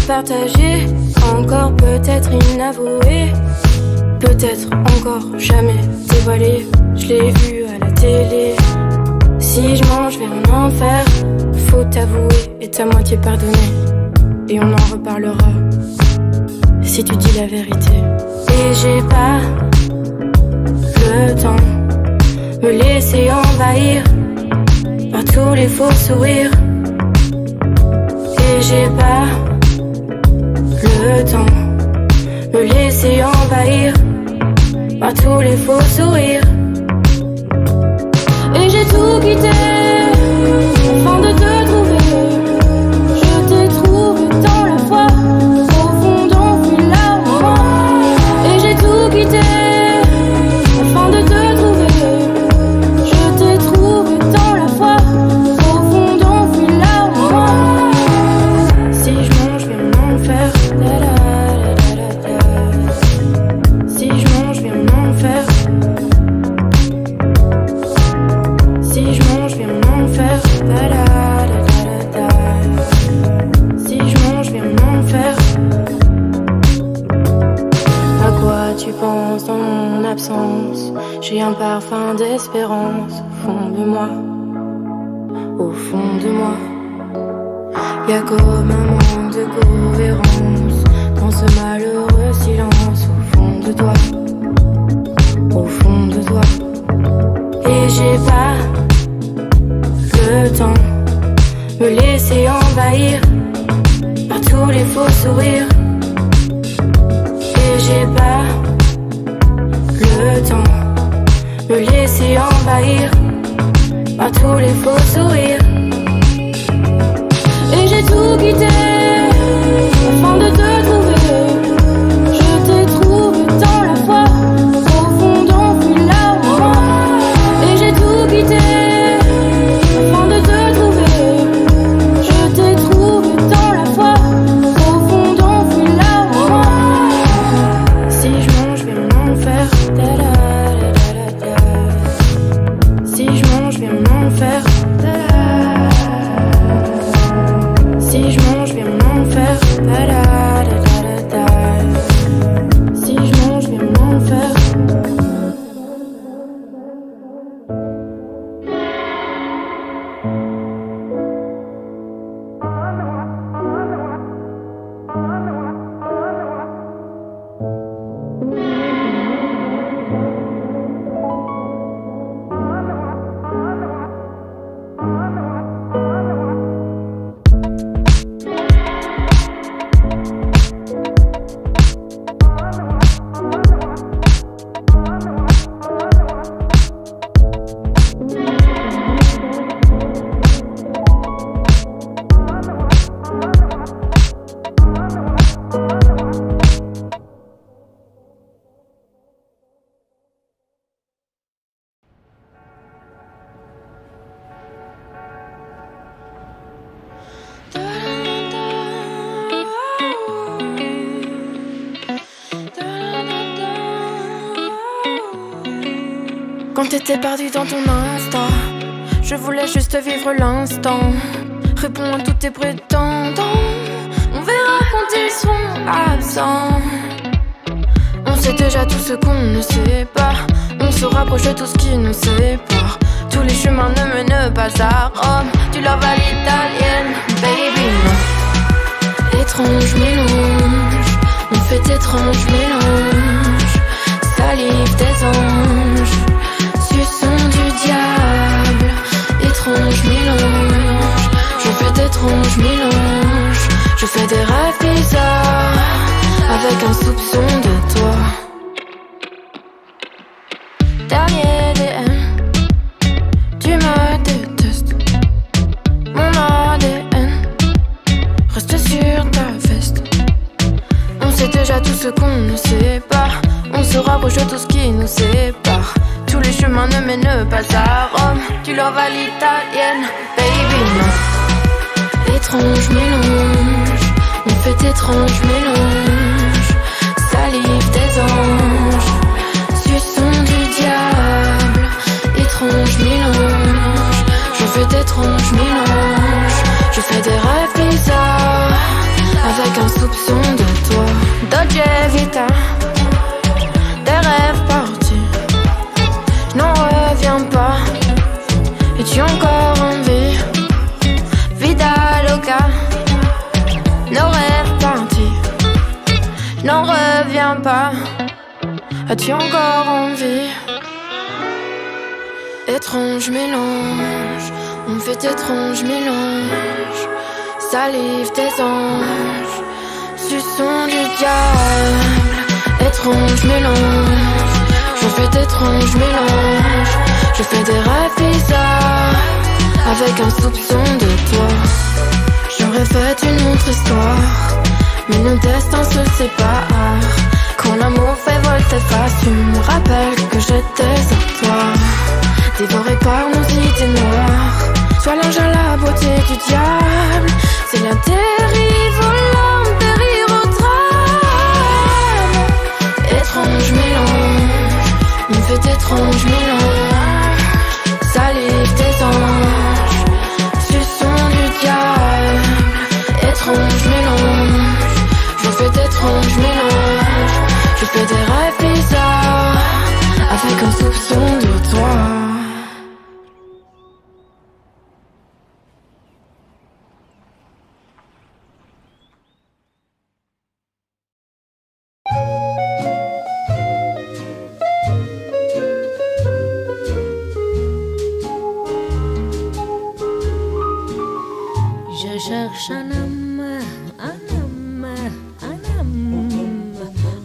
partagé, encore peut-être inavoué, peut-être encore jamais dévoilé. Je l'ai vu à la télé. Si je mange vers un enfer, faut t'avouer et ta moitié pardonner. Et on en reparlera si tu dis la vérité. Et j'ai pas le temps me laisser envahir par tous les faux sourires. Et j'ai pas le temps me laisser envahir par tous les faux sourires. Et j'ai tout quitté afin de te trouver. Je t'ai trouvé dans la foi, au fond d'enfui là au moi. Et j'ai tout quitté afin de te trouver. Je t'ai trouvé dans la foi, au fond d'enfui là au moi. Si je mange, viens m'en faire. Si je mange, viens m'en faire. Si je mange, viens m'en faire. Si je mange, viens m'en faire. À quoi tu penses dans mon absence? J'ai un parfum d'espérance au fond de moi. Au fond de moi. Y'a comme un manque de cohérence dans ce malheureux silence au fond de toi. Au fond de toi. Et j'ai pas le temps me laisser envahir par tous les faux sourires. Et j'ai pas le temps me laisser envahir par tous les faux sourires. Et j'ai tout quitté afin de te trouver. Je t'ai trouvé dans la foi, au fond d'enfui là au moi. Et j'ai tout quitté afin de te trouver. Je t'ai trouvé dans la foi, au fond d'enfui là au moi. Si je mange, viens m'en faire. Si je mange, viens m'en faire. Si je mange, viens m'en faire. Si je mange, viens m'en faire. Quand t'étais perdu dans ton instant, je voulais juste vivre l'instant. Réponds à tous tes prétendants, on verra quand ils seront absents. On sait déjà tout ce qu'on ne sait pas, on se rapproche de tout ce qui nous sépare. Tous les chemins ne mènent pas à Rome, tu love à l'italienne, baby no. Étrange mélange, on fait étrange mélange. Salive des anges, suçon du diable. Étrange mélange, je fais d'étranges mélanges. Je fais des rêves bizarres avec un soupçon de toi. Dernier DM, tu me détestes. Mon ADN reste sur ta veste. On sait déjà tout ce qu'on ne sait pas, on se rapproche de tout ce qui nous sépare. Tous les chemins ne mènent pas à Rome, tu love à l'italienne, baby no. Étrange mélange, on fait étrange mélange. Salive des anges, suçon du diable. Étrange mélange, je fais d'étranges mélanges. Je fais des rêves bizarres avec un soupçon de toi. Dolce Vita, des rêves partis, je n'en reviens pas. Es-tu encore en vie? Vida loca, nos rêves partis, je n'en reviens pas. As-tu encore envie? Étrange mélange, on fait étrange mélange. Salive des anges, suçon du diable. Étrange mélange, je fais d'étranges mélanges. Je fais des rêves bizarres, avec un soupçon de toi. J'aurais fait une autre histoire, mais nos destins se séparent. Quand l'amour fait volte-face, tu me rappelles que j'étais à toi. Dévoré par nos idées noires, sois l'ange à la beauté du diable. C'est la dérive aux larmes, périr au drame. Étrange mélange, on fait d'étranges mélanges. Salive des anges, suçon du diable. Étrange mélange, je fais d'étranges mélanges. Je fais des rêves bizarres, avec un soupçon de toi. Je cherche un homme, un homme, un homme,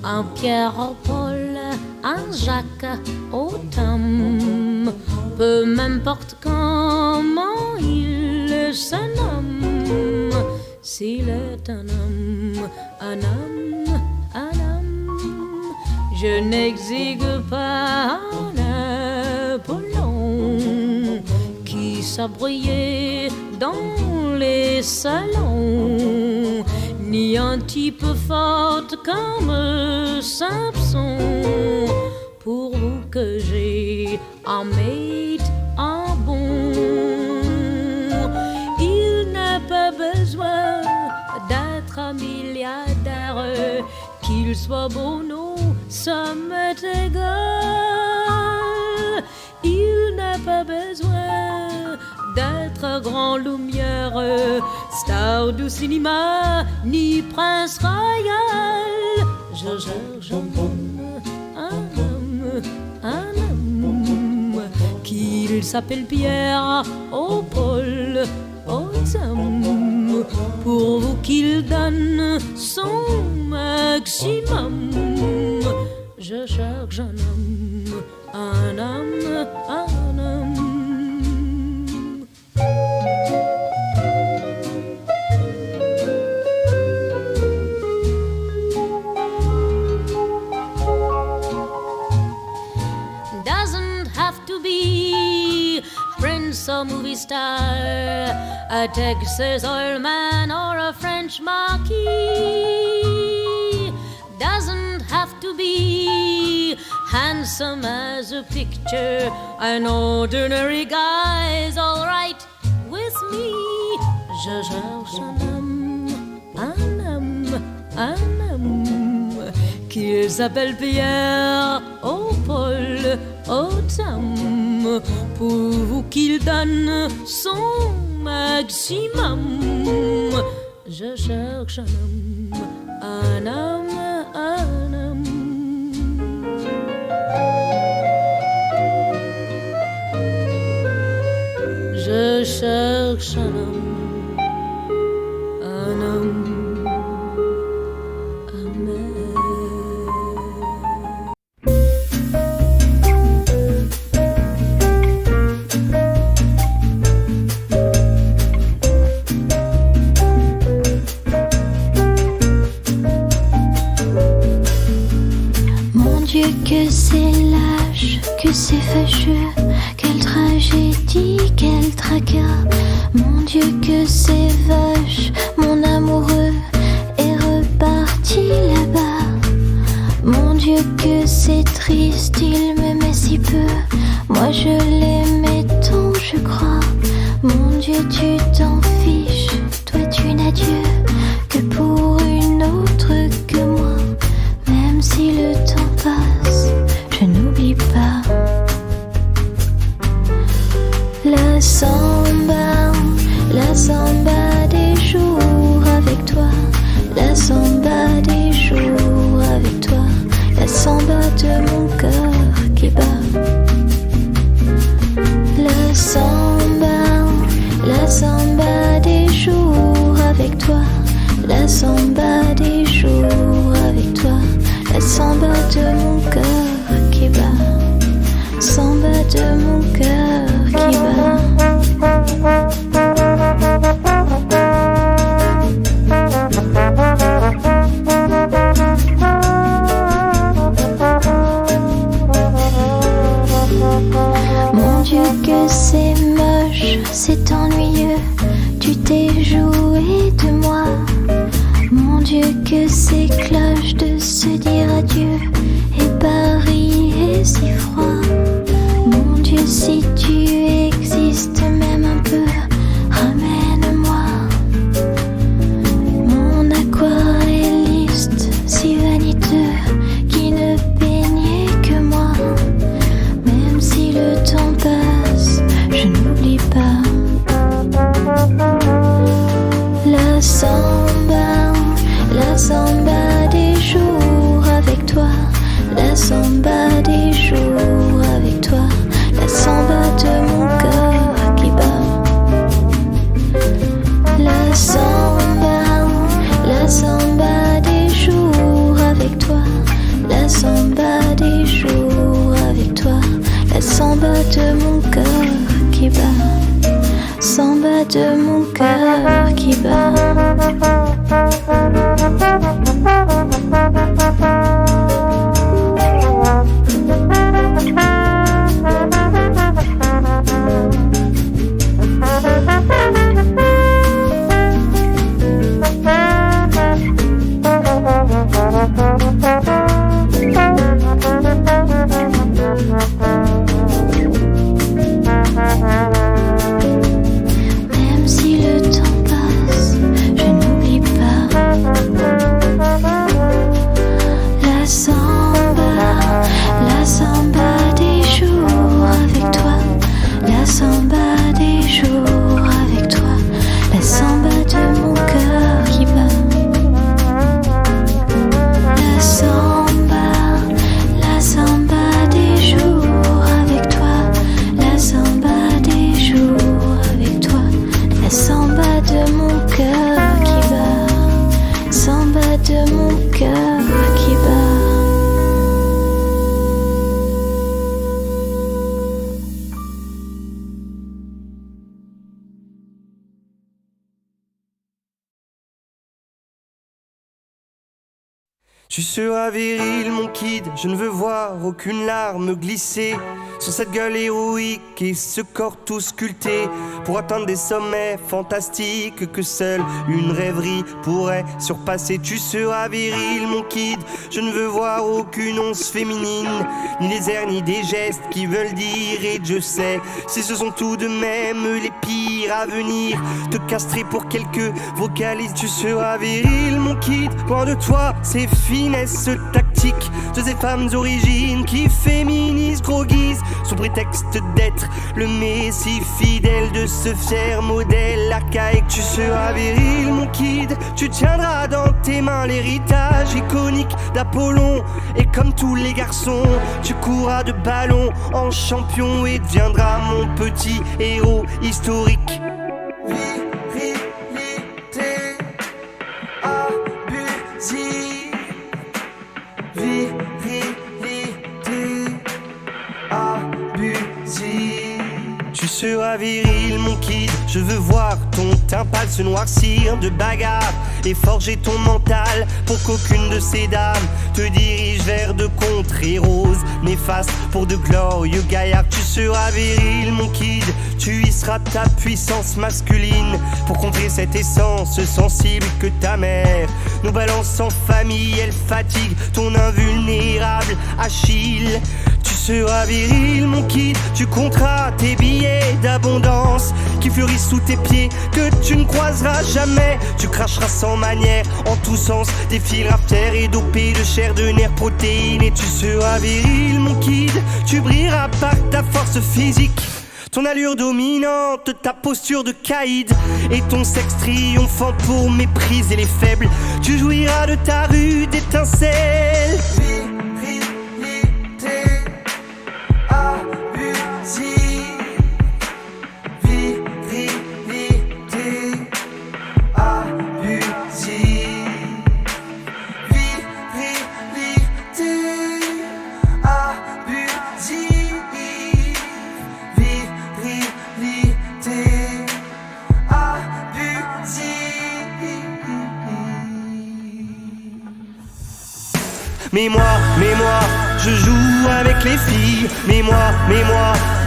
un Pierre au Paul, un Jacques au Tom. Peu m'importe comment il se nomme, s'il est un homme, un homme, un homme. Je n'exigue pas un Apollon qui s'abreuillait dans les salons, ni un type fort comme Samson. Pour vous que j'ai un mate, un bon. Il n'a pas besoin d'être un milliardaire, qu'il soit beau, non, ça m'est égal. Il n'a pas besoin d'être grand lumière, star du cinéma, ni prince royal. Je cherche un homme, un homme, un homme, qu'il s'appelle Pierre au Paul, au Tom, pour vous qu'il donne son maximum. Je cherche un homme, un homme, un homme. Doesn't have to be Prince or movie star, a Texas oil man or a French marquis. Doesn't have to be handsome as a picture, an ordinary guy's all right with me. Je cherche un homme, un homme, un homme, qu'il s'appelle Pierre au Paul, au Tom, pour vous qu'il donne son maximum. Je cherche un homme, un homme, un homme. Je cherche un homme, un homme, un homme. Mon Dieu, que c'est lâche, que c'est fâcheux, quelle tragédie, quel tracas. Mon Dieu, que c'est vache, mon amoureux est reparti là-bas. Mon Dieu, que c'est triste, il m'aimait si peu, moi je l'aimais tant, je crois. Mon Dieu, tu t'en fiches, toi tu n'as Dieu que pour La samba des jours avec toi. La samba des jours avec toi. La samba de mon cœur qui bat. La samba des jours avec toi. La samba des jours avec toi. La samba de mon cœur qui bat. Samba de mon cœur qui bat. Mon Dieu que c'est moche, c'est ennuyeux, tu t'es joué de moi. Mon Dieu que c'est cloche de se dire adieu, et Paris est si froid. Mon Dieu si tu existes même un peu, ramène-moi. Mon aquarelliste si vaniteux, qui ne peignait que moi. Même si le temps passe, je n'oublie pas. La samba des jours avec toi. La samba des jours avec toi. La samba de mon cœur qui bat. La samba des jours avec toi. La samba des jours avec toi. La samba de mon cœur qui bat. Samba de mon cœur qui bat. Même si le temps passe, je n'oublie pas. La samba des jours avec toi. La samba des jours avec toi. La samba de mon cœur qui bat. La samba des jours avec toi. La samba des jours avec toi. La samba de mon cœur qui bat. Samba de mon cœur qui bat. Tu seras viril, mon kid, je ne veux voir aucune larme glisser sur cette gueule héroïque et ce corps tout sculpté pour atteindre des sommets fantastiques que seule une rêverie pourrait surpasser. Tu seras viril, mon kid, je ne veux voir aucune once féminine, ni les airs ni des gestes qui veulent dire. Et je sais, si ce sont tout de même les pires à venir, te castrer pour quelques vocalises. Tu seras viril, mon kid, loin de toi ces finesses tactiques de ces femmes origines qui féminisent, groguisent sous prétexte d'être le messie fidèle de ce fier modèle archaïque. Tu seras viril, mon kid, tu tiendras dans tes mains l'héritage iconique d'Apollon. Et comme tous les garçons, tu courras de ballon en champion et deviendras mon petit héros historique. Virilité abusive. Virilité abusive. Tu seras viril, mon kid, je veux voir ton teint pâle se noircir de bagarre et forger ton mental pour qu'aucune de ces dames te dirige vers de contrées roses néfastes pour de glorieux gaillards. Tu seras viril, mon kid, tu y seras ta puissance masculine pour contrer cette essence sensible que ta mère nous balance en famille. Elle fatigue ton invulnérable Achille. Tu seras viril, mon kid, tu compteras tes billets d'abondance qui fleurissent sous tes pieds, que tu ne croiseras jamais. Tu cracheras sans manière en tous sens des fils rafters et dopés de chair, de nerfs, protéines. Et tu seras viril, mon kid, tu brilleras par ta force physique, Ton allure dominante, ta posture de caïd et ton sexe triomphant pour mépriser les faibles. Tu jouiras de ta rude étincelle. Virilité abusive. Virilité abusive. Virilité abusive. Virilité abusive. Mais moi, je joue avec les filles. Mais moi,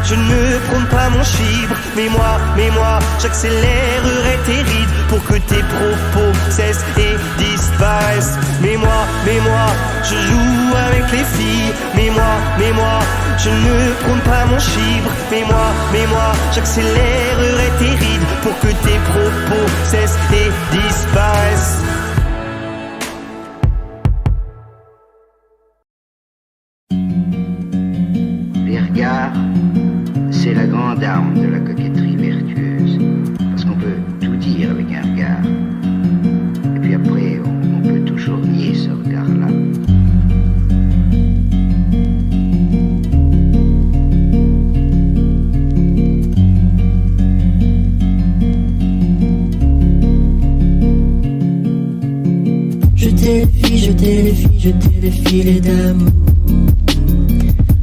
je ne prône pas mon chibre. Mais moi, j'accélérerai tes rides pour que tes propos cessent et disparaissent. Mais moi, je joue avec les filles. Mais moi, je ne prône pas mon chibre. Mais moi, j'accélérerai tes rides pour que tes propos cessent et disparaissent. Les regards, c'est la grande arme de la coquetterie vertueuse. Parce qu'on peut tout dire avec un regard. Et puis après, on peut toujours nier ce regard-là. Jetez les filets d'amour.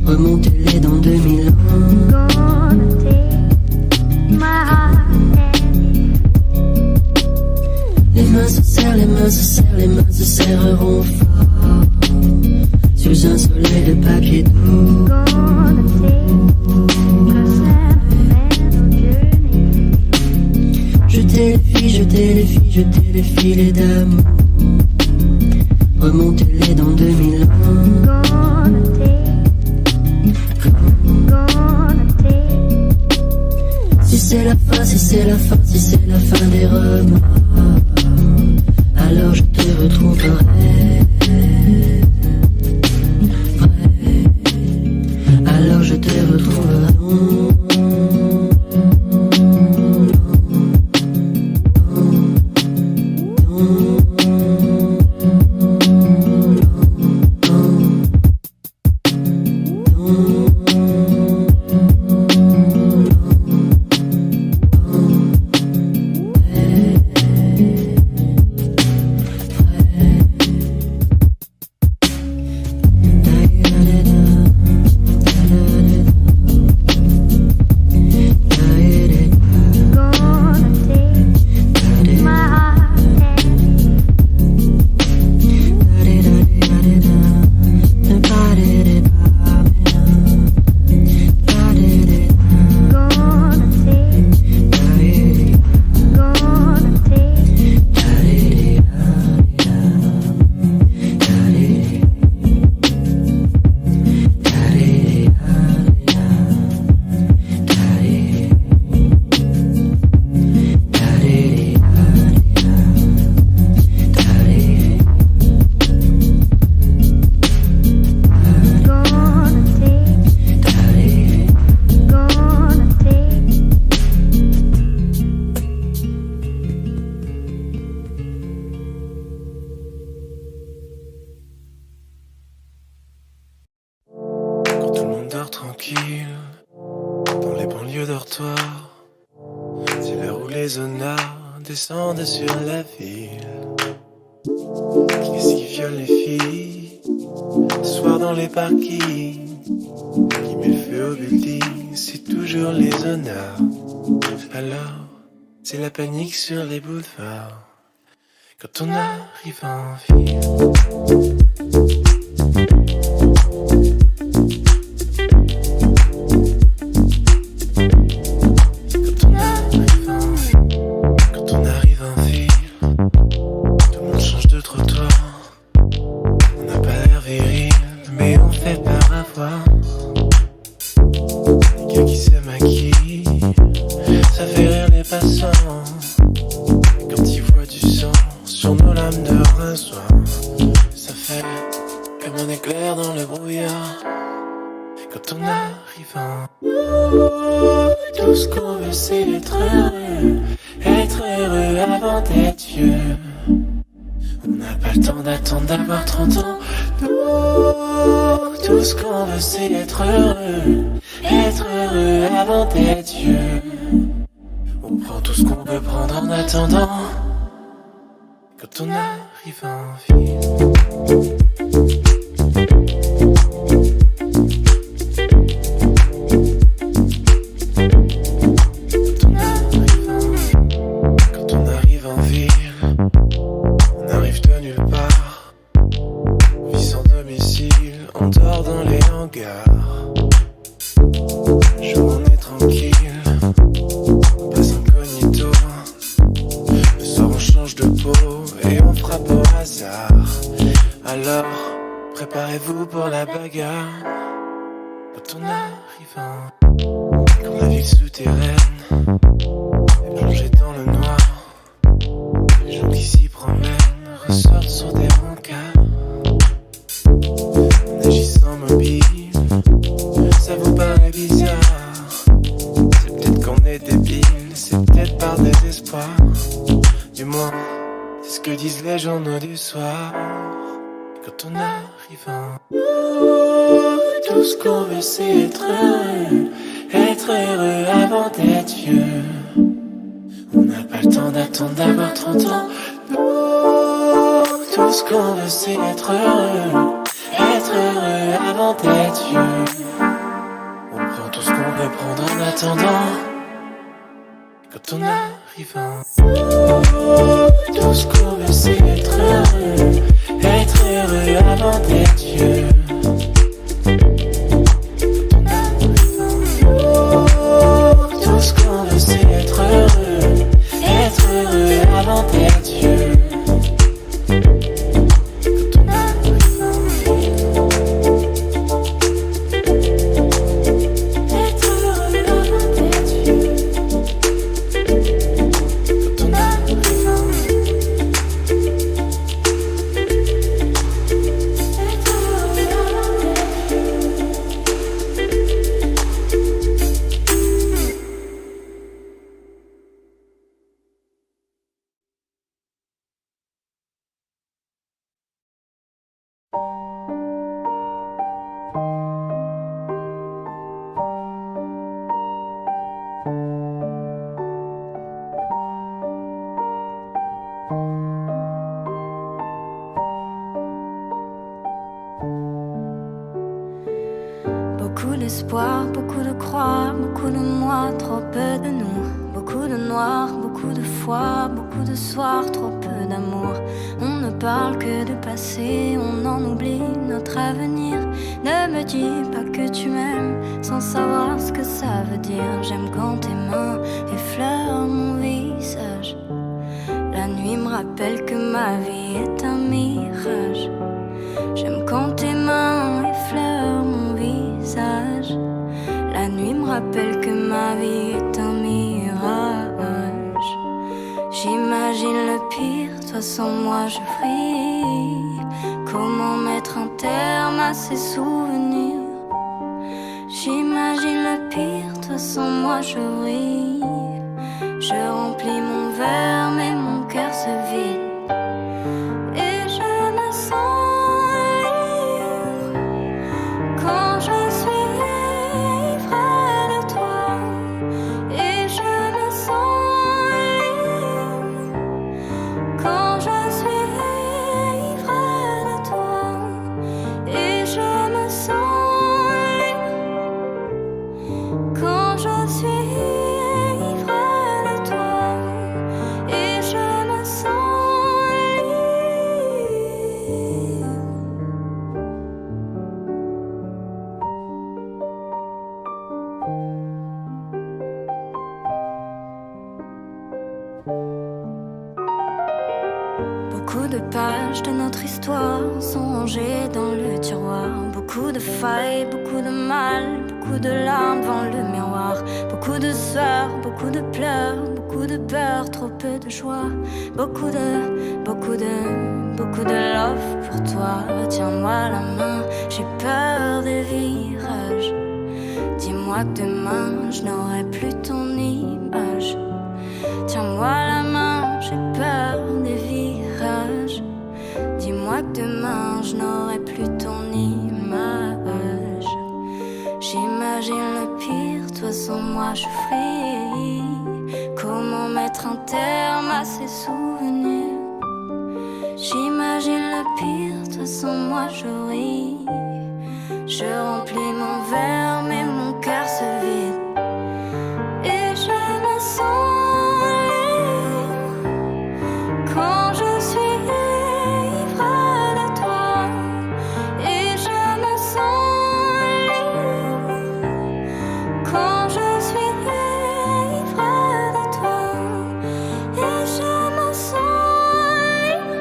Remontez-les dans 2000 ans. Les mains se serrent, les mains se serreront fort sous un soleil de papier doux. Jetez les filets d'amour. Remontez-les dans 2000 ans. Si c'est la fin des remords, alors je te retrouverai. Alors je te retrouverai. Descendent sur la ville qui viole les filles ce soir dans les parkings, qui met le feu au building, c'est toujours les honneurs. Alors c'est la panique sur les boulevards quand on arrive en ville. c'est être heureux avant d'être vieux. On n'a pas le temps d'attendre d'avoir 30 ans. Nous, tout ce qu'on veut c'est être heureux avant d'être vieux. On prend tout ce qu'on peut prendre en attendant, quand on arrive en ville. Quand on arrive en ville, on arrive de nulle part. Vie sans domicile, on dort dans les hangars. Journée tranquille, on passe incognito. Le soir on change de peau et on frappe au hasard. Alors, préparez-vous pour la bagarre. Quand on arrive en... Quand la ville souterraine est plongée dans le noir, les gens qui s'y promènent ressortent sur des brancards. En agissant mobile, ça vous paraît bizarre. C'est peut-être qu'on est débile, c'est peut-être par désespoir. Du moins, c'est ce que disent les journaux du soir. Quand on arrive en... Tout ce qu'on veut c'est être heureux avant d'être vieux. On n'a pas le temps d'attendre d'avoir 30 ans. Tout ce qu'on veut c'est être heureux avant d'être vieux. On prend tout ce qu'on peut prendre en attendant, quand on arrive en... Tout ce qu'on veut c'est être heureux avant d'être vieux. Tout ce qu'on veut c'est être heureux avant d'être vieux. Quand on arrive en ville, être heureux avant d'être vieux. Quand on arrive en ville, être heureux avant d'être vieux. Beaucoup d'espoir, beaucoup de croire, beaucoup de moi, trop peu de nous. Beaucoup de noir, beaucoup de foi, beaucoup de soir, trop peu d'amour. On ne parle que de passé, on en oublie notre avenir. Ne me dis pas que tu m'aimes sans savoir ce que ça veut dire. J'aime quand tes mains effleurent mon visage. La nuit me rappelle que ma vie est un mirage. J'aime quand tes mains effleurent mon visage. La nuit me rappelle que ma vie est un mirage. J'imagine le pire, toi sans moi je vrille. Comment mettre un terme à ces souvenirs? J'imagine le pire, toi sans moi je vrille. Je remplis mon verre mais mon cœur se vide. Et je me sens libre quand je suis ivre de toi. Et je me sens libre quand je suis ivre de toi. Et je me sens libre quand je suis ivre de toi. Et je me sens libre. Beaucoup de pages de notre histoire sont rangées dans le tiroir. Beaucoup de failles, beaucoup de mal, beaucoup de larmes devant le miroir. Beaucoup de sueur, beaucoup de pleurs, beaucoup de peur, trop peu de joie. Beaucoup de love pour toi. Tiens-moi la main, j'ai peur des virages. Dis-moi que demain je n'aurai plus ton image. Tiens-moi la main, j'ai peur des virages. Dis-moi que demain je n'aurai plus ton image. J'imagine le pire, toi sans moi je fris. Comment mettre un terme à ces souvenirs? J'imagine le pire, toi sans moi je ris. Je remplis mon verre mais mon cœur se vide. Et je me sens libre quand je suis ivre de toi. Et je me sens libre quand je suis ivre de toi. Et je me sens libre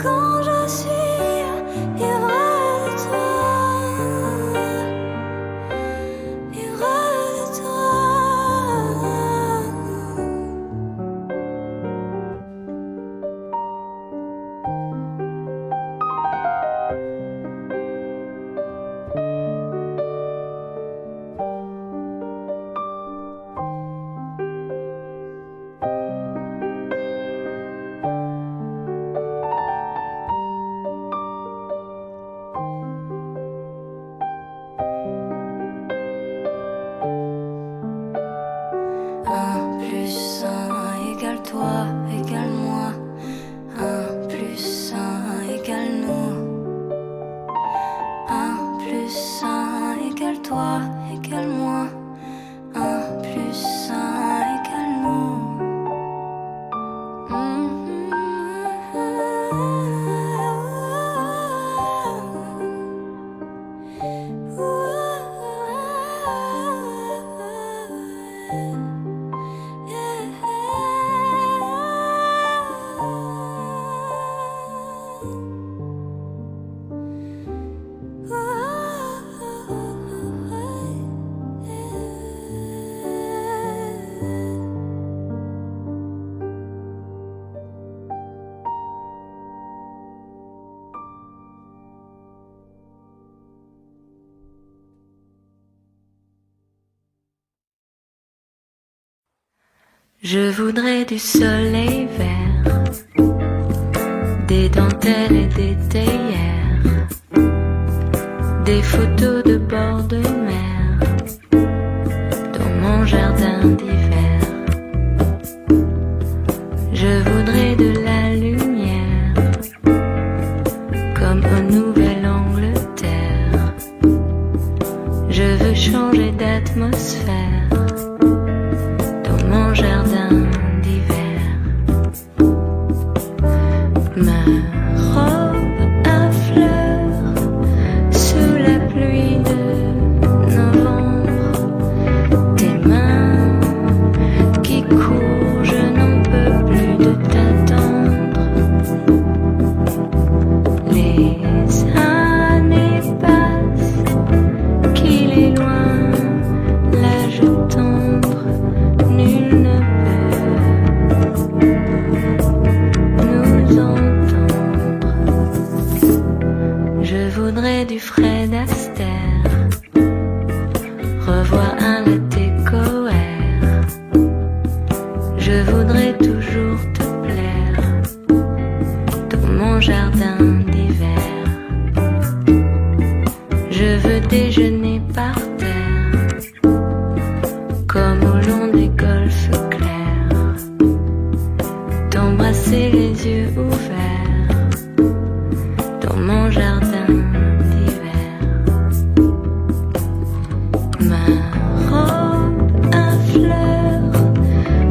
quand je suis ivre. Je voudrais du soleil vert, des dentelles et des théières, des photos de bord de mer, dans mon jardin d'hiver. Je voudrais de la lumière, comme en Nouvelle-Angleterre. Je veux changer d'atmosphère dans mon jardin d'hiver. Ma robe à fleurs sous la pluie de novembre. Tes mains qui courent, je n'en peux plus de t'attendre. Les années passent, qu'il est loin l'âge tendre. Nul ne peut nous entendre. Je voudrais du Fred Astaire, revoir un latte coère. Je voudrais toujours te plaire dans mon jardin d'hiver. Je veux déjeuner par terre, comme au long des golfes clairs, t'embrasser les yeux ouverts dans mon jardin d'hiver. Ma robe à fleurs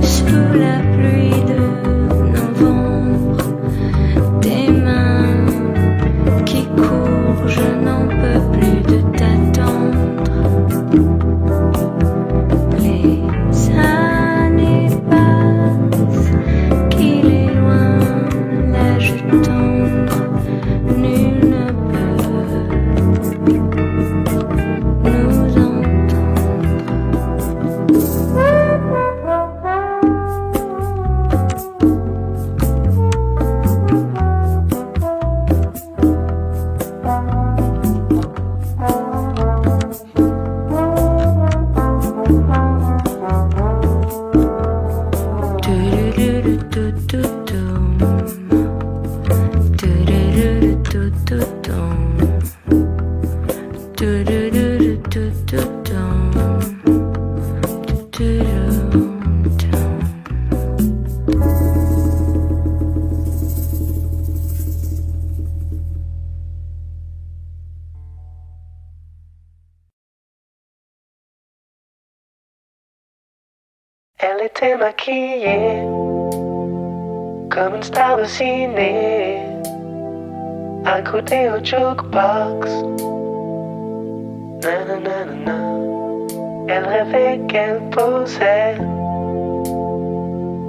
sous la pluie de novembre. Tes mains qui courent, je n'en peux plus de t'attendre. Les années Elle était maquillée comme une star de ciné, à côté au jukebox. Nanana. Elle rêvait qu'elle posait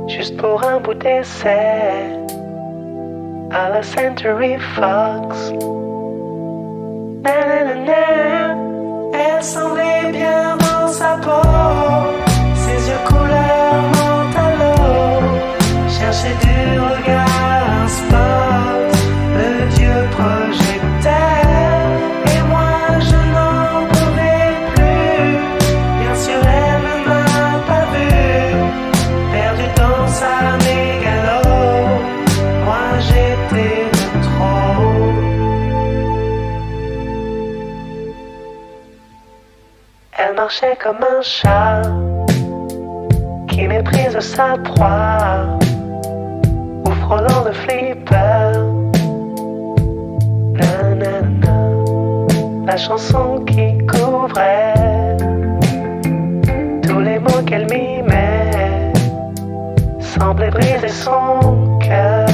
juste pour un bout d'essai à la Century Fox. Nanana. Elle semblait bien dans sa peau, ses yeux couleur mentalo cherchaient du regard un spot, le dieu projecteur. Et moi je n'en pouvais plus, bien sûr elle ne m'a pas vu, perdu dans sa mégalo, moi j'étais de trop. Elle marchait comme un chat qui méprise sa proie, ou frôlant le flipper. Nanana. La chanson qui couvrait tous les mots qu'elle mimait semblait briser son cœur.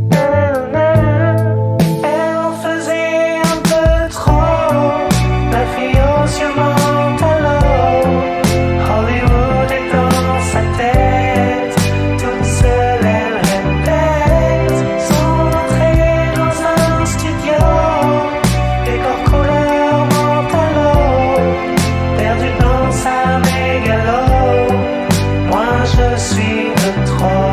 Nanana. Elle en faisait un peu trop, la fille aux yeux mentalo. Hollywood est dans sa tête, toute seule elle répète son entrée dans un studio, décor couleur mentalo, perdu dans sa mégalo, moi je suis de trop.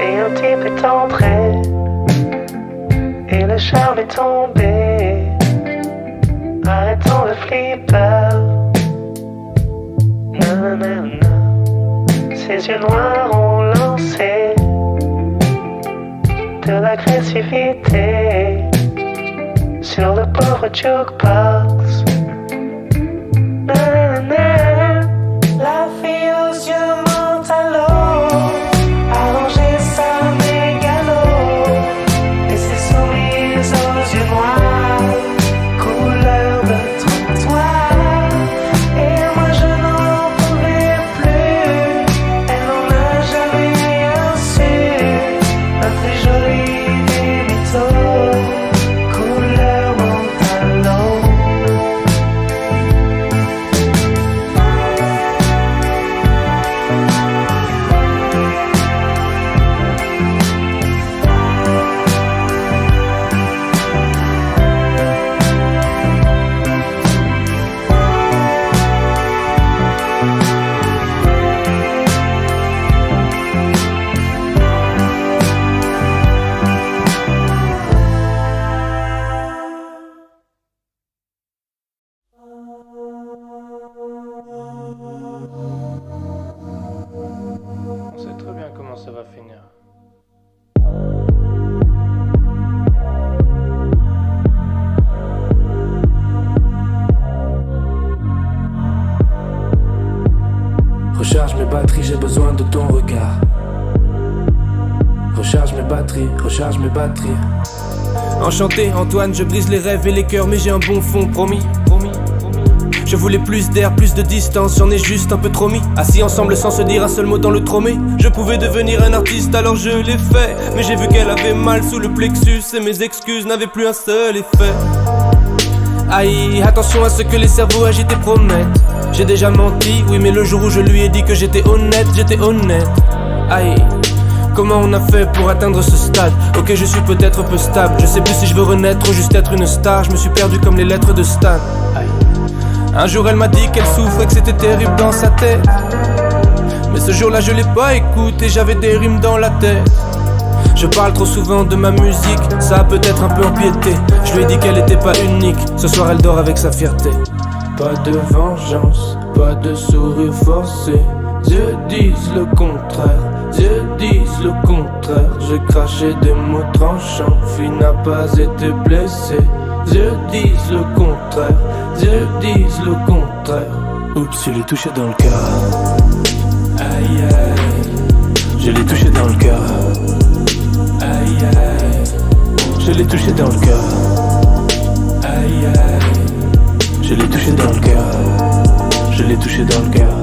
Et un type est entré, et le charme est tombé, arrêtons le flipper. Nanana. Ses yeux noirs ont lancé de l'agressivité sur le pauvre jukebox. Nanana. La fille aux yeux mentalo allongeait sa mégalo, et ses sourires aux yeux noirs couleur de trottoir. Et moi je n'en pouvais plus, elle n'en a jamais rien su, la plus jolie des mythos, couleur mentalo. On sait très bien comment ça va finir. Recharge mes batteries, j'ai besoin de ton regard. Recharge mes batteries, recharge mes batteries. Enchanté Antoine, je brise les rêves et les cœurs, mais j'ai un bon fond, promis. Je voulais plus d'air, plus de distance, j'en ai juste un peu trop mis. Assis ensemble sans se dire un seul mot dans le tromé. Je pouvais devenir un artiste, alors je l'ai fait. Mais j'ai vu qu'elle avait mal sous le plexus, et mes excuses n'avaient plus un seul effet. Aïe, attention à ce que les cerveaux agités promettent. J'ai déjà menti, oui, mais le jour où je lui ai dit que j'étais honnête, j'étais honnête. Aïe, comment on a fait pour atteindre ce stade? Ok, je suis peut-être peu stable, je sais plus si je veux renaître ou juste être une star. Je me suis perdu comme les lettres de Stan. Aïe. Un jour elle m'a dit qu'elle souffrait, que c'était terrible dans sa tête. Mais ce jour-là je l'ai pas écouté, j'avais des rimes dans la tête. Je parle trop souvent de ma musique, ça a peut-être un peu empiété. Je lui ai dit qu'elle était pas unique, ce soir elle dort avec sa fierté. Pas de vengeance, pas de sourire forcé. Dieu disent le contraire, Dieu disent le contraire. J'ai craché des mots tranchants, fille n'a pas été blessée. Dieu disent le contraire, Dieu disent le contraire. Oups, je l'ai touché dans le cœur. Aïe aïe, je l'ai touché dans le cœur. Aïe aïe, je l'ai touché dans le cœur. Aïe aïe, je l'ai touché dans le cœur. Je l'ai touché dans le cœur.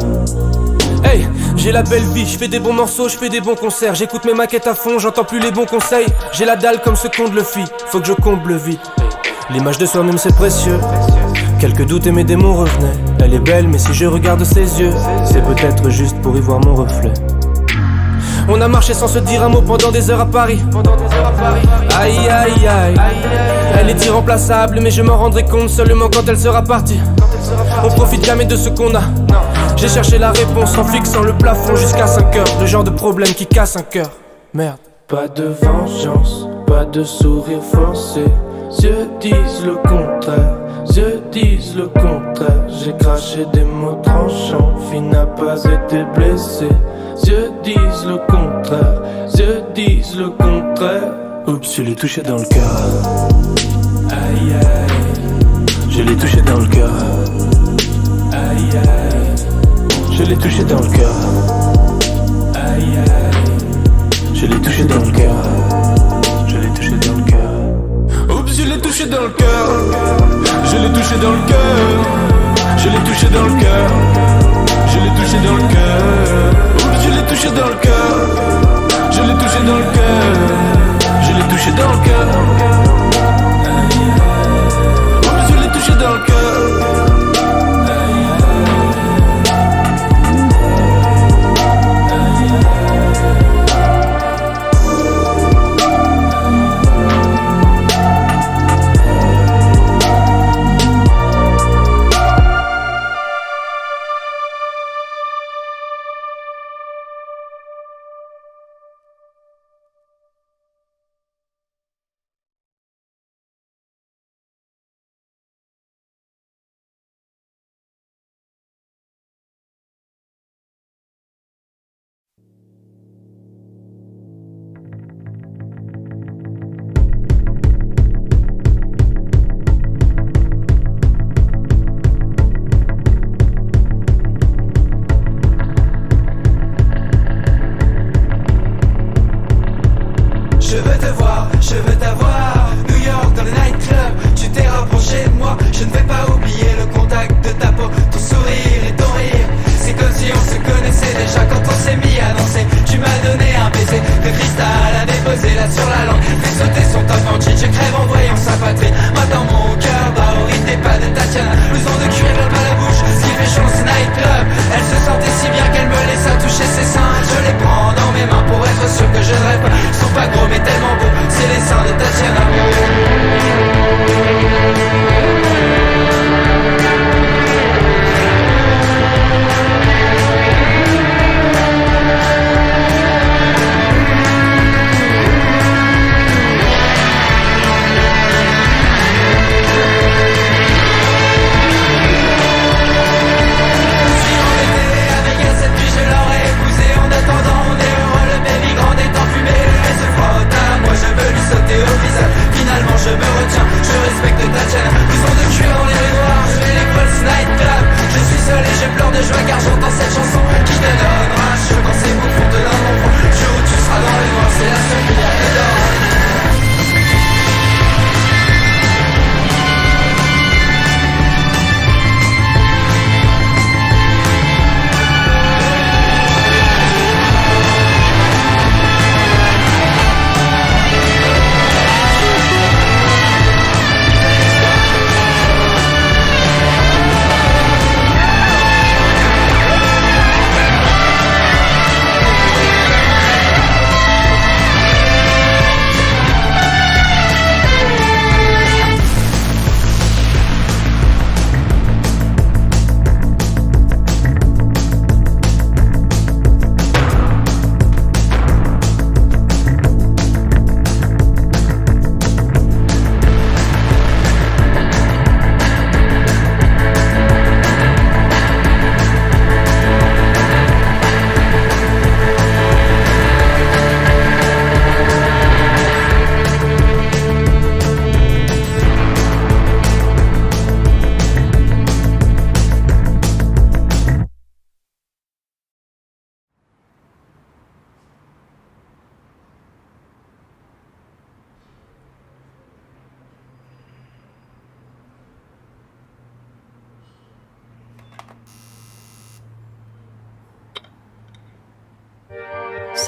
Hey, j'ai la belle vie, je fais des bons morceaux, je fais des bons concerts. J'écoute mes maquettes à fond, j'entends plus les bons conseils. J'ai la dalle comme ce qu'on le fit, faut que je comble vite. L'image de soi-même c'est précieux. Quelques doutes et mes démons revenaient. Elle est belle mais si je regarde ses yeux, c'est peut-être juste pour y voir mon reflet. On a marché sans se dire un mot pendant des heures à Paris. Aïe aïe aïe, elle est irremplaçable mais je m'en rendrai compte seulement quand elle sera partie. On profite jamais de ce qu'on a. J'ai cherché la réponse en fixant le plafond jusqu'à 5 heures. Le genre de problème qui casse un cœur. Merde. Pas de vengeance, pas de sourire forcé. Yeux disent le contraire, yeux disent le contraire. J'ai craché des mots tranchants, fille n'a pas été blessée. Yeux disent le contraire, yeux disent le contraire. Oups, je l'ai touché dans le cœur. Aïe aïe, je l'ai touché dans le cœur. Aïe aïe, je l'ai touché dans le cœur. Aïe aïe, je l'ai touché dans le cœur. Je l'ai touché dans le cœur. Oups, je l'ai touché dans le cœur. Je l'ai touché dans le cœur. Je l'ai touché dans le cœur. Je l'ai touché dans le cœur. Oups, je l'ai touché dans le cœur. Je l'ai touché dans le cœur. Je l'ai touché dans le cœur. Oups, je l'ai touché dans le cœur.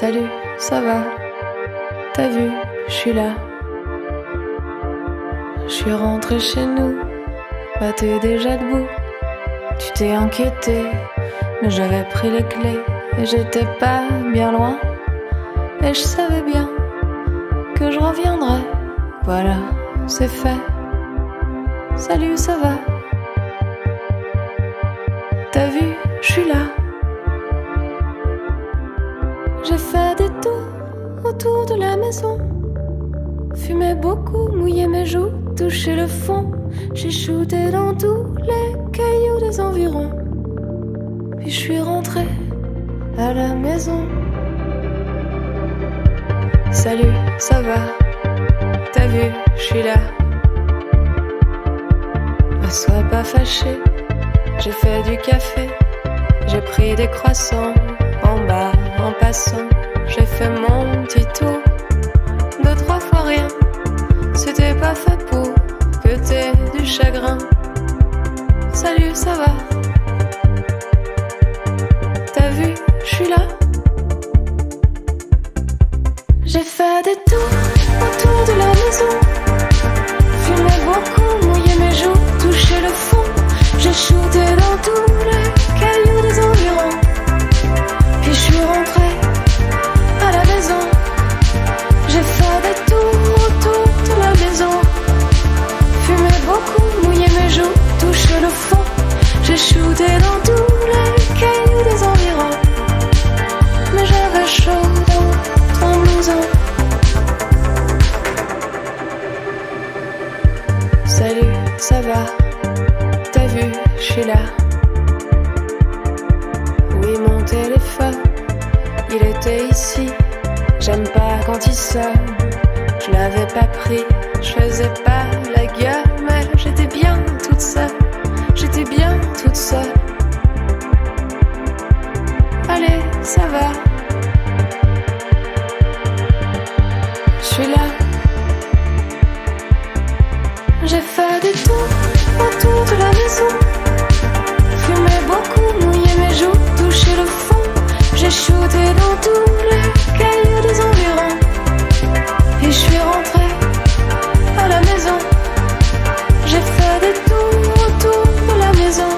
Salut, ça va? T'as vu, je suis là. Je suis rentré chez nous, bah t'es déjà debout. Tu t'es inquiété, mais j'avais pris les clés et j'étais pas bien loin. Et je savais bien que je reviendrais. Voilà, c'est fait. Salut, ça va? T'as vu, je suis là. J'ai fait des tours autour de la maison. Fumé beaucoup, mouillé mes joues, touché le fond. J'ai shooté dans tous les cailloux des environs. Puis je suis rentré à la maison. Salut, ça va? T'as vu, je suis là. Bah, sois pas fâché, j'ai fait du café. J'ai pris des croissants en bas, en passant. J'ai fait mon petit tour, 2-3 fois rien. C'était pas fait pour que t'aies du chagrin. Salut, ça va? T'as vu, je suis là. J'ai fait des tours autour de la maison. Fumé beaucoup, mouillé mes joues, touché le fond. J'ai shooté dans tous les cailloux des environs. Puis je suis rentré à la maison. J'ai fait des tours autour de la maison. Fumé beaucoup, mouillé mes joues, touché le fond. J'ai shooté dans tous les cailloux des environs. Mais j'avais chaud dans ton blouson. Salut, ça va? T'as vu, je suis là. Oui, mon téléphone, il était ici. J'aime pas quand il sonne. Je l'avais pas pris, je faisais pas la gueule. Mais j'étais bien toute seule. J'étais bien toute seule. Allez, ça va. Je suis là. J'ai fait des tours autour de la maison. Fumé beaucoup, mouillé mes joues, touché le fond. J'ai shooté dans tous les cailloux des environs. Et je suis rentré à la maison. J'ai fait des tours autour de la maison.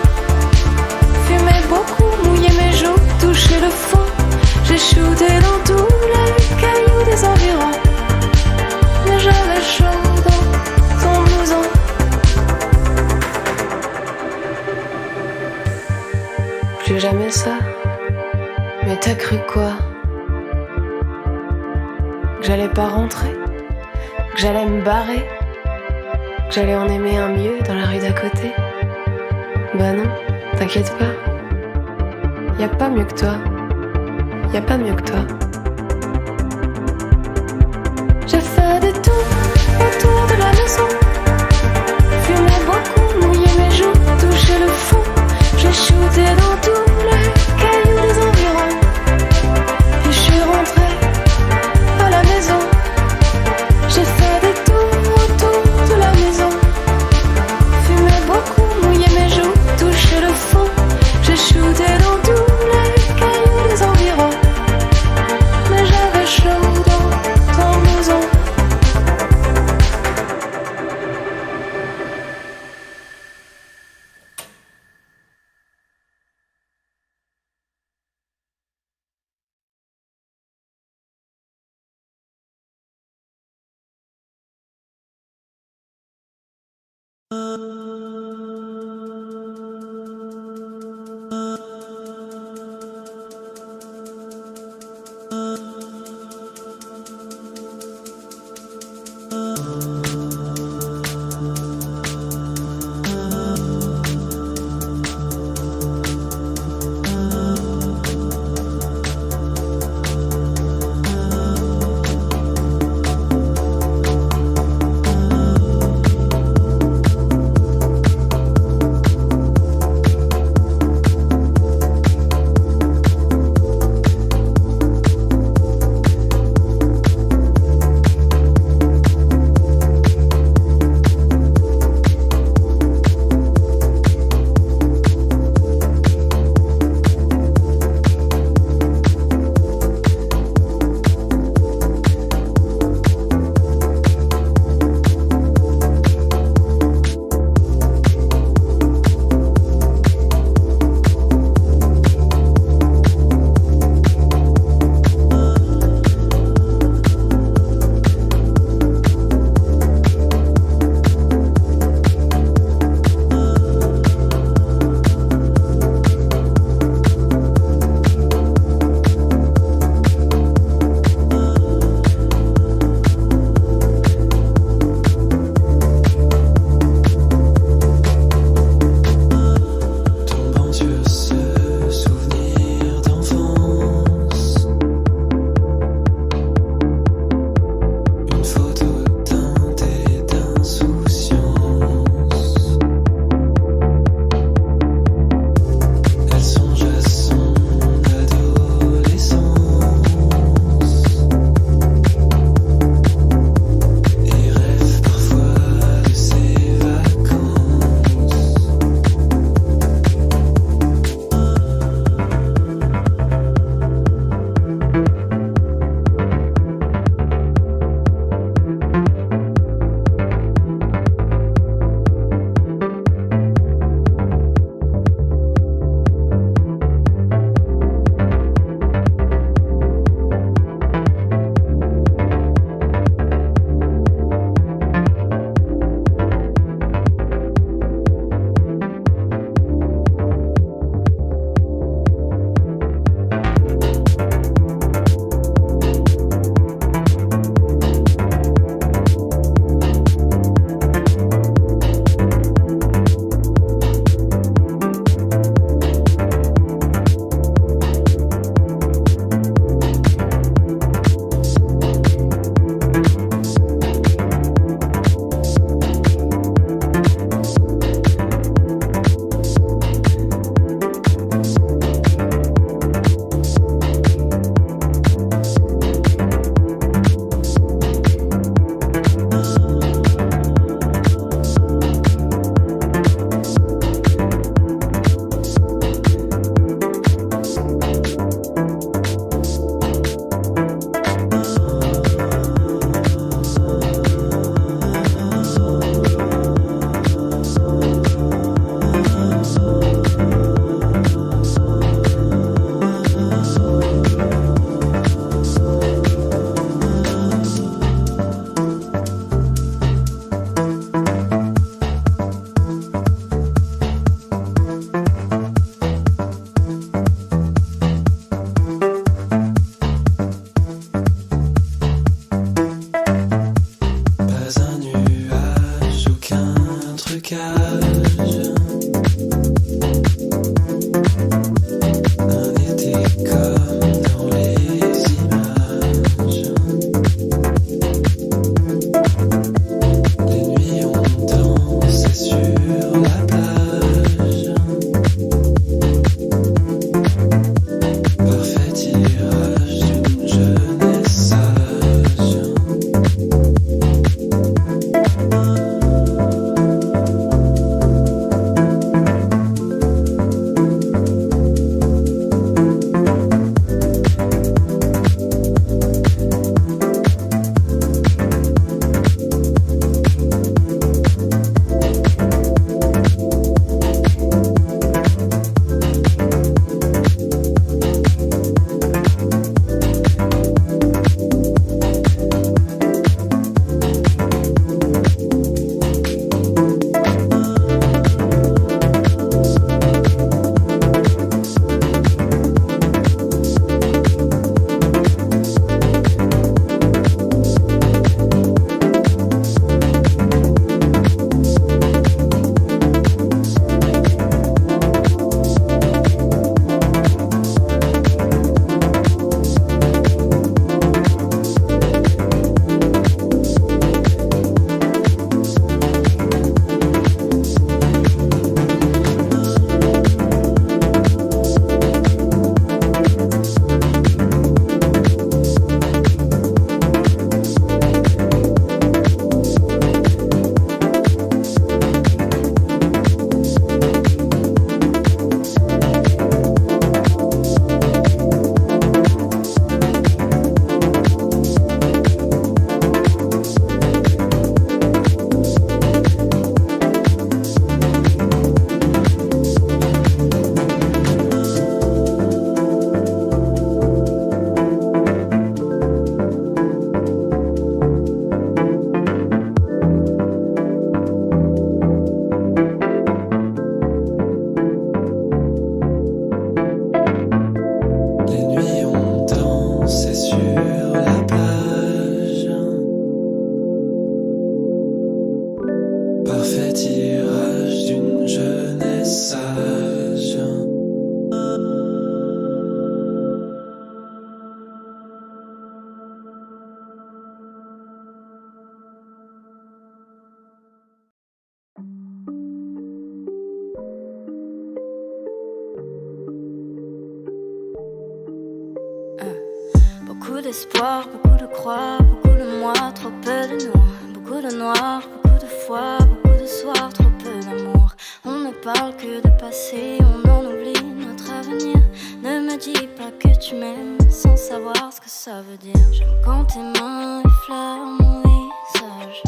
Fumé beaucoup, mouillé mes joues, touché le fond. J'ai shooté dans tous les cailloux des environs. Mais j'avais chaud dans ton blouson. Plus jamais ça. Mais t'as cru quoi? Que j'allais pas rentrer? Que j'allais me barrer? Que j'allais en aimer un mieux dans la rue d'à côté? Bah non, t'inquiète pas. Y'a pas mieux que toi. Y'a pas mieux que toi. J'ai fait des tours autour de la maison. Fumé beaucoup, mouillé mes joues, touché le fond. J'ai shooté dans tous les cailloux des environs. Puis je suis rentré à la maison. J'ai fait des tours autour de la maison. Fumé beaucoup, mouillé mes joues, touché le fond. J'ai shooté dans tous les cailloux des environs. Mais j'avais chaud dans ton blouson. cage. Un été comme dans les images. Des nuits on dansait sur la plage. Parfait tirage d'une jeunesse sage. Les nuits on dansait sur la plage. Parfait tirage d'une jeunesse sage. Beaucoup d'espoir, beaucoup de croix, beaucoup de moi, trop peu de nous. Beaucoup de noir, beaucoup de foi, beaucoup de soirs, trop peu d'amour. On ne parle que de passé, on en oublie notre avenir. Ne me dis pas que tu m'aimes sans savoir ce que ça veut dire. J'aime quand tes mains effleurent mon visage.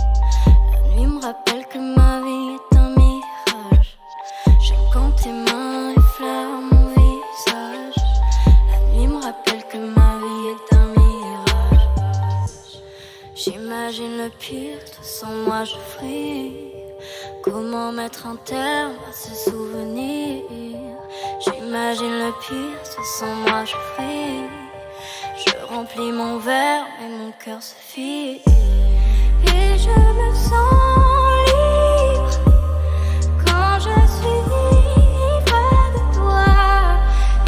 La nuit me rappelle que ma vie est un mirage. J'aime quand tes mains effleurent mon visage. La nuit me rappelle que ma vie est un mirage. J'imagine le pire, toi sans moi je fris. Comment mettre un terme à ces souvenirs? J'imagine le pire, toi sans moi je fris. Je remplis mon verre et mon cœur se fige. Et je me sens libre quand je suis près de toi.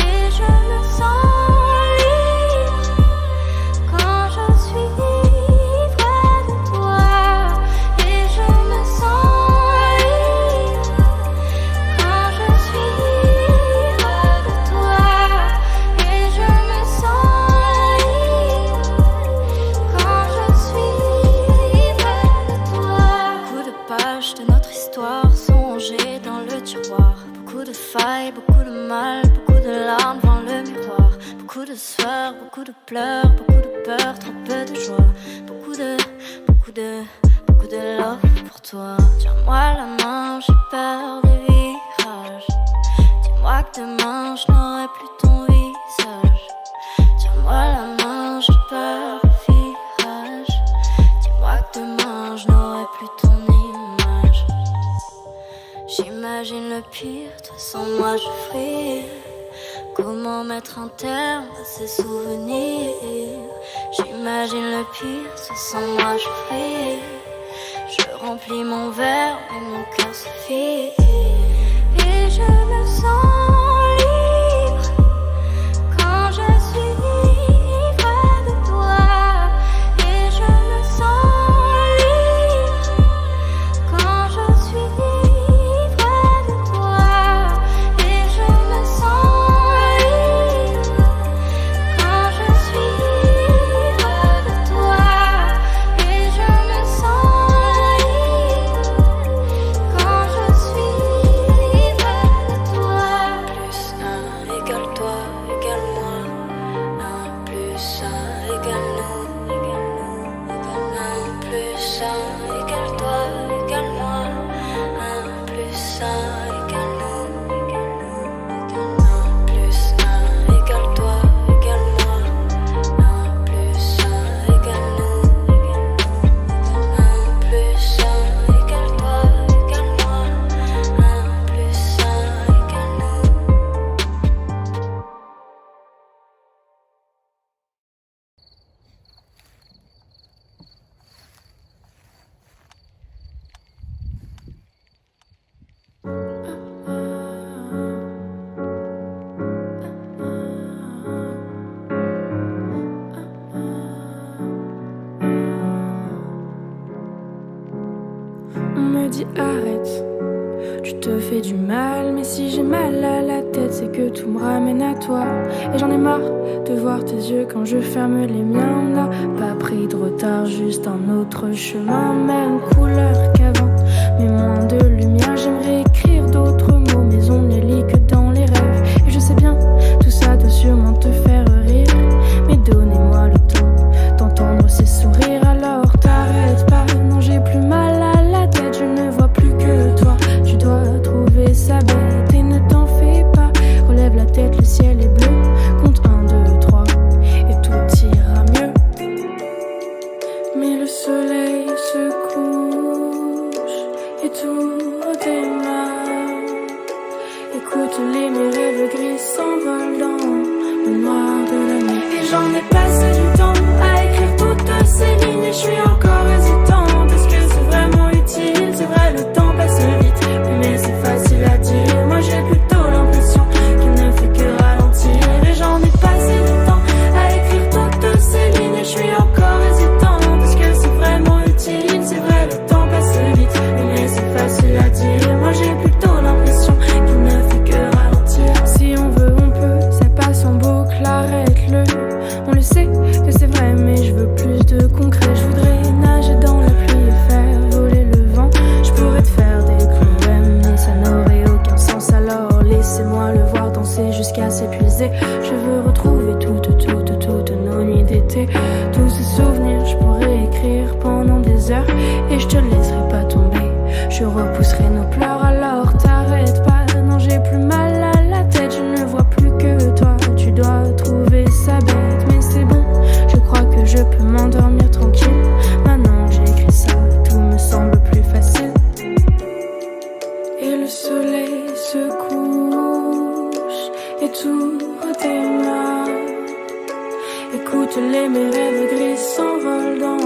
Et je me sens libre quand je suis près de toi. Et je me sens libre quand je suis près de toi. Et je me sens libre quand je suis près de toi. Beaucoup de pages de notre histoire sont rangées dans le tiroir. Beaucoup de failles, beaucoup de mal, beaucoup de larmes devant le miroir. Beaucoup de sueur, beaucoup de pleurs, beaucoup de peur, trop peu de joie. Beaucoup de love pour toi. Tiens-moi la main, j'ai peur des virages. Dis-moi que demain je n'aurai plus ton visage. Tiens-moi la main, j'ai peur des virages. Dis-moi que demain je n'aurai plus ton image. J'imagine le pire, toi sans moi je fris. Comment mettre un terme à ces souvenirs? J'imagine le pire, toi sans moi je fris. Je remplis mon verre et mon cœur se fige. tu te fais du mal. Mais si j'ai mal à la tête, c'est que tout me ramène à toi. Et j'en ai marre de voir tes yeux quand je ferme les miens. On n'a pas pris de retard, juste un autre chemin. Même couleur qu'avant, mais moins de lumière. J'aimerais écrire d'autres mots, mais on ne les lit que dans les rêves. Et je sais bien, tout ça doit sûrement te faire rire, mais donnez-moi le temps d'entendre ces sourires. Alors t'arrêtes pas, non j'ai plus mal à la tête. Je ne vois plus que toi, tu dois trouver ça bête. Et ne t'en fais pas, relève la tête, le ciel est bleu. Compte 1, 2, 3 et tout ira mieux. Mais le soleil se couche et tout redémarre. Écoute les mes rêves gris s'envolent dans le noir de la nuit. Et j'en ai passé du temps à écrire toutes ces lignes. Et je suis encore hésitante, est-ce que c'est vraiment utile? C'est vrai, le temps passe vite, mais c'est facile à dire. Moi j'ai plutôt l'impression qu'il ne fait que ralentir. Et j'en ai passé du temps à écrire toutes ces lignes. Et je suis encore hésitante, est-ce que c'est vraiment utile? C'est vrai, le temps passe vite, mais c'est facile à dire. Moi j'ai plutôt l'impression qu'il ne fait que ralentir. Si on veut on peut, ça passe en boucle, arrête-le. On le sait que c'est vrai, mais je veux plus de concret. Je voudrais nager dans la pluie et faire voler le vent. Je pourrais te faire des poèmes, mais ça n'aurait aucun sens. Alors laissez-moi le voir danser jusqu'à s'épuiser. Je veux retrouver toutes nos nuits d'été. Tous ces souvenirs, je pourrais écrire pendant des heures. Et je te laisserai pas tomber, je repousserai nos pleurs. Alors t'arrêtes pas, non j'ai plus mal à la tête. Je ne vois plus que toi, tu dois trouver ça bête. Mais c'est bon, je crois que je peux m'endormir tranquille. Maintenant j'ai écrit ça, tout me semble plus facile. Et le soleil se couche et tout redémarre. Écoute les mes rêves gris s'envolent dans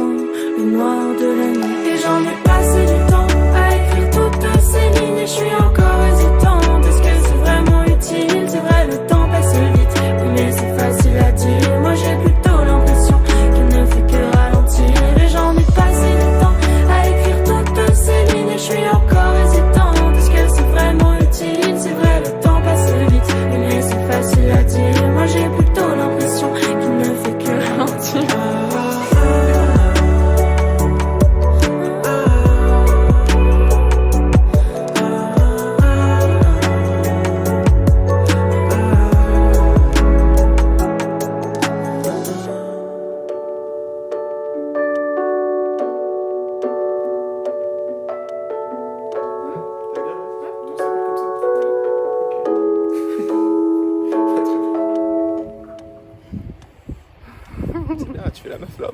le noir de la nuit. Et j'en ai passé du temps à écrire toutes ces lignes. Et je suis encore hésitante, est-ce que c'est vraiment utile? C'est vrai, le temps passe vite, mais c'est facile à dire. Moi j'ai plutôt l'impression qu'il ne fait que ralentir. Et j'en ai passé du temps à écrire toutes ces lignes. Et je suis encore hésitante, est-ce que c'est vraiment utile? C'est vrai, le temps passe vite, mais c'est facile à dire. Moi j'ai plutôt l'impression qu'il ne fait que ralentir. C'est bien, tu fais la meuf là.